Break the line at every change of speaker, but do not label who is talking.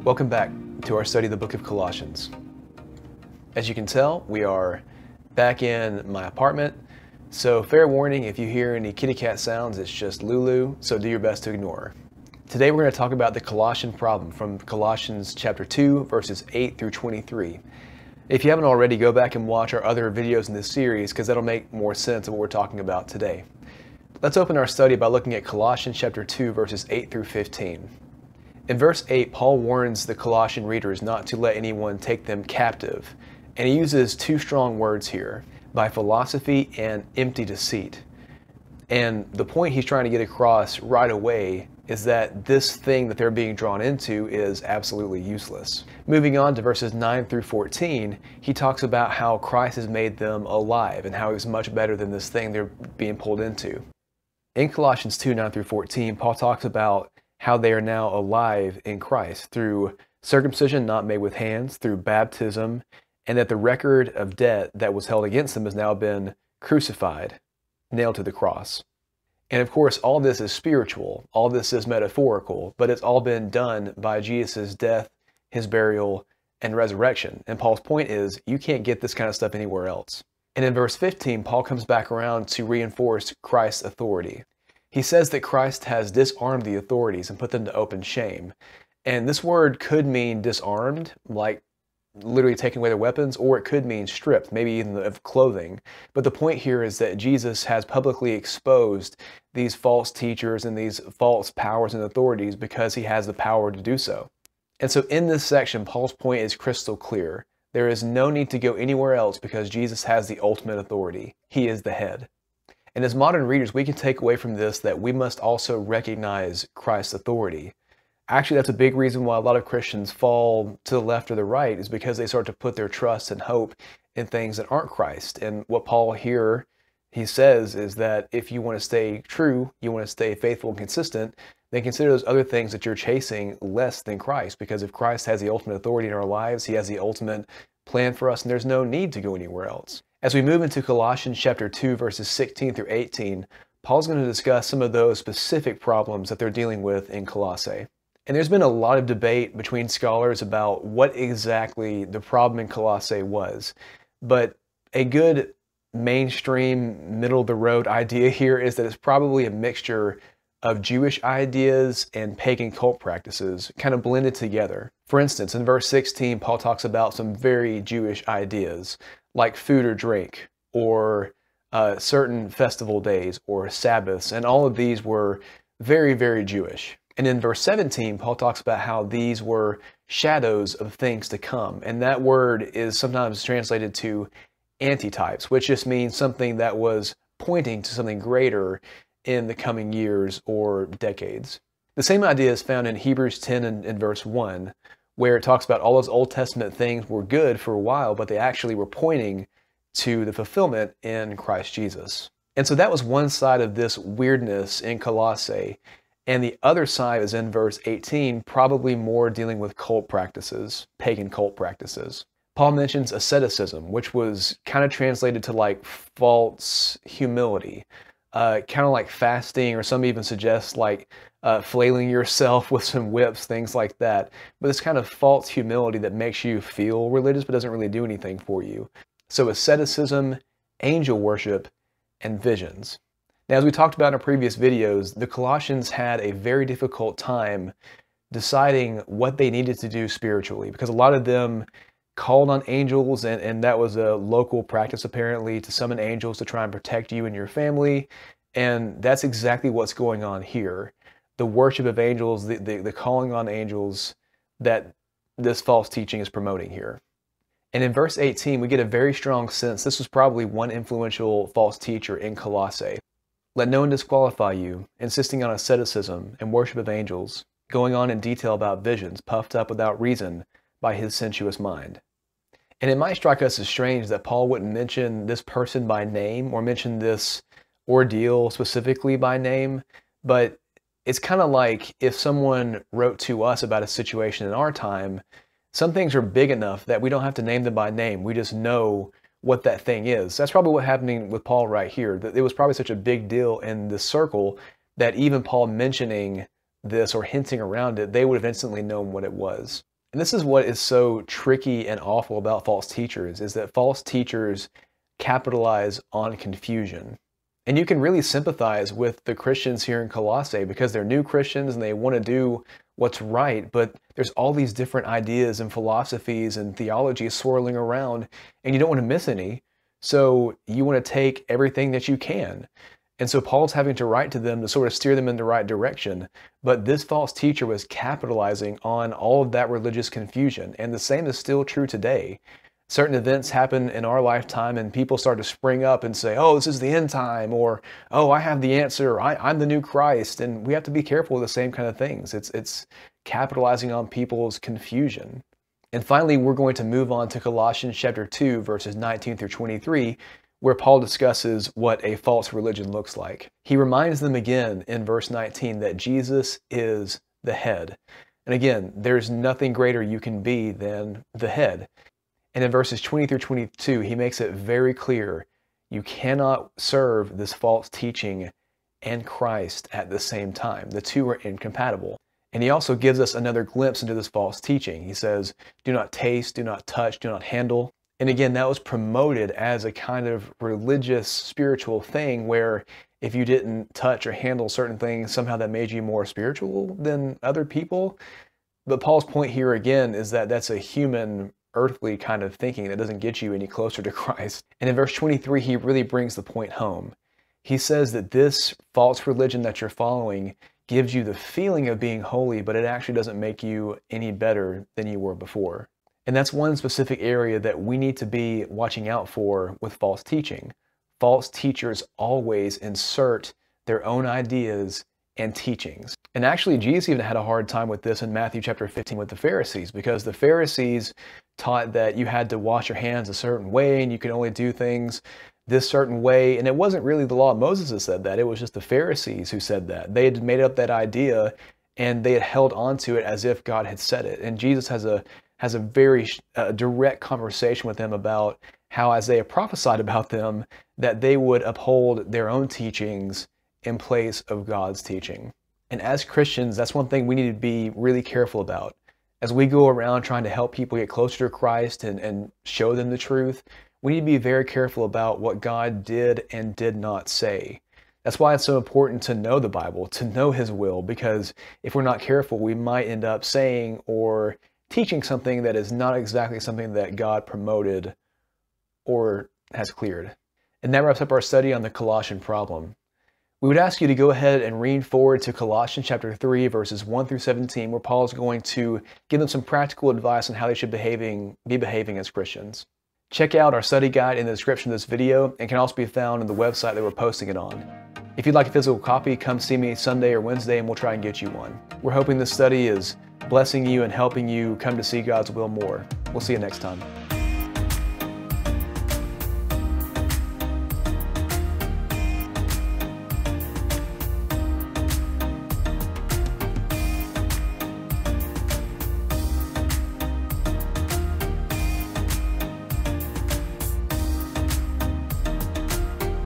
Welcome back to our study of the book of Colossians. As you can tell, we are back in my apartment, so fair warning, if you hear any kitty cat sounds, it's just Lulu, so do your best to ignore her. Today we're going to talk about the Colossian problem from Colossians chapter 2, verses 8 through 23. If you haven't already, go back and watch our other videos in this series because that'll make more sense of what we're talking about today. Let's open our study by looking at Colossians chapter 2, verses 8 through 15. In verse 8, Paul warns the Colossian readers not to let anyone take them captive, and he uses two strong words here, by philosophy and empty deceit. And the point he's trying to get across right away is that this thing that they're being drawn into is absolutely useless. Moving on to verses 9 through 14, he talks about how Christ has made them alive and how he's much better than this thing they're being pulled into. In Colossians 2, 9 through 14, Paul talks about how they are now alive in Christ through circumcision not made with hands, through baptism, and that the record of debt that was held against them has now been crucified, nailed to the cross. And of course, all this is spiritual, all this is metaphorical, but it's all been done by Jesus' death, his burial, and resurrection. And Paul's point is, you can't get this kind of stuff anywhere else. And in verse 15, Paul comes back around to reinforce Christ's authority. He says that Christ has disarmed the authorities and put them to open shame. And this word could mean disarmed, like literally taking away their weapons, or it could mean stripped, maybe even of clothing. But the point here is that Jesus has publicly exposed these false teachers and these false powers and authorities because he has the power to do so. And so in this section, Paul's point is crystal clear. There is no need to go anywhere else because Jesus has the ultimate authority. He is the head. And as modern readers, we can take away from this that we must also recognize Christ's authority. Actually, that's a big reason why a lot of Christians fall to the left or the right, is because they start to put their trust and hope in things that aren't Christ. And what Paul here, he says, is that if you want to stay true, you want to stay faithful and consistent, then consider those other things that you're chasing less than Christ. Because if Christ has the ultimate authority in our lives, he has the ultimate plan for us, and there's no need to go anywhere else. As we move into Colossians chapter 2, verses 16 through 18, Paul's going to discuss some of those specific problems that they're dealing with in Colossae. And there's been a lot of debate between scholars about what exactly the problem in Colossae was. But a good mainstream, middle-of-the-road idea here is that it's probably a mixture of Jewish ideas and pagan cult practices kind of blended together. For instance, in verse 16, Paul talks about some very Jewish ideas, like food or drink, or certain festival days, or Sabbaths, and all of these were very, very Jewish. And in verse 17, Paul talks about how these were shadows of things to come. And that word is sometimes translated to antitypes, which just means something that was pointing to something greater in the coming years or decades. The same idea is found in Hebrews 10 and verse 1, where it talks about all those Old Testament things were good for a while, but they actually were pointing to the fulfillment in Christ Jesus. And so that was one side of this weirdness in Colossae. And the other side is in verse 18, probably more dealing with cult practices, pagan cult practices. Paul mentions asceticism, which was kind of translated to like false humility, kind of like fasting, or some even suggest like flailing yourself with some whips, things like that. But this kind of false humility that makes you feel religious but doesn't really do anything for you. So asceticism, angel worship, and visions. Now, as we talked about in our previous videos, the Colossians had a very difficult time deciding what they needed to do spiritually, because a lot of them called on angels, and that was a local practice apparently, to summon angels to try and protect you and your family. And that's exactly what's going on here. The worship of angels, the calling on angels that this false teaching is promoting here. And in verse 18, we get a very strong sense this was probably one influential false teacher in Colossae. Let no one disqualify you, insisting on asceticism and worship of angels, going on in detail about visions, puffed up without reason by his sensuous mind. And it might strike us as strange that Paul wouldn't mention this person by name or mention this ordeal specifically by name, but it's kind of like if someone wrote to us about a situation in our time, some things are big enough that we don't have to name them by name. We just know what that thing is. That's probably what's happening with Paul right here. That it was probably such a big deal in this circle that even Paul mentioning this or hinting around it, they would have instantly known what it was. And this is what is so tricky and awful about false teachers, is that false teachers capitalize on confusion. And you can really sympathize with the Christians here in Colossae because they're new Christians and they want to do what's right, but there's all these different ideas and philosophies and theologies swirling around, and you don't want to miss any. So you want to take everything that you can. And so Paul's having to write to them to sort of steer them in the right direction. But this false teacher was capitalizing on all of that religious confusion. And the same is still true today. Certain events happen in our lifetime and people start to spring up and say, oh, this is the end time, or, oh, I have the answer, I'm the new Christ. And we have to be careful with the same kind of things. It's capitalizing on people's confusion. And finally, we're going to move on to Colossians chapter 2, verses 19 through 23, where Paul discusses what a false religion looks like. He reminds them again in verse 19 that Jesus is the head. And again, there's nothing greater you can be than the head. And in verses 20 through 22, he makes it very clear you cannot serve this false teaching and Christ at the same time. The two are incompatible. And he also gives us another glimpse into this false teaching. He says, do not taste, do not touch, do not handle. And again, that was promoted as a kind of religious, spiritual thing where if you didn't touch or handle certain things, somehow that made you more spiritual than other people. But Paul's point here again is that that's a human, earthly kind of thinking that doesn't get you any closer to Christ. And in verse 23, he really brings the point home. He says that this false religion that you're following gives you the feeling of being holy, but it actually doesn't make you any better than you were before. And that's one specific area that we need to be watching out for with false teaching. False teachers always insert their own ideas and teachings. And actually, Jesus even had a hard time with this in Matthew chapter 15 with the Pharisees, because the Pharisees taught that you had to wash your hands a certain way and you could only do things this certain way. And it wasn't really the law of Moses that said that. It was just the Pharisees who said that. They had made up that idea and they had held on to it as if God had said it. And Jesus has a very direct conversation with them about how Isaiah prophesied about them, that they would uphold their own teachings in place of God's teaching. And as Christians, that's one thing we need to be really careful about. As we go around trying to help people get closer to Christ and show them the truth, we need to be very careful about what God did and did not say. That's why it's so important to know the Bible, to know His will, because if we're not careful, we might end up saying or teaching something that is not exactly something that God promoted or has cleared. And that wraps up our study on the Colossian problem. We would ask you to go ahead and read forward to Colossians chapter 3, verses 1 through 17, where Paul is going to give them some practical advice on how they should be behaving as Christians. Check out our study guide in the description of this video and can also be found on the website that we're posting it on. If you'd like a physical copy, come see me Sunday or Wednesday and we'll try and get you one. We're hoping this study is blessing you and helping you come to see God's will more. We'll see you next time.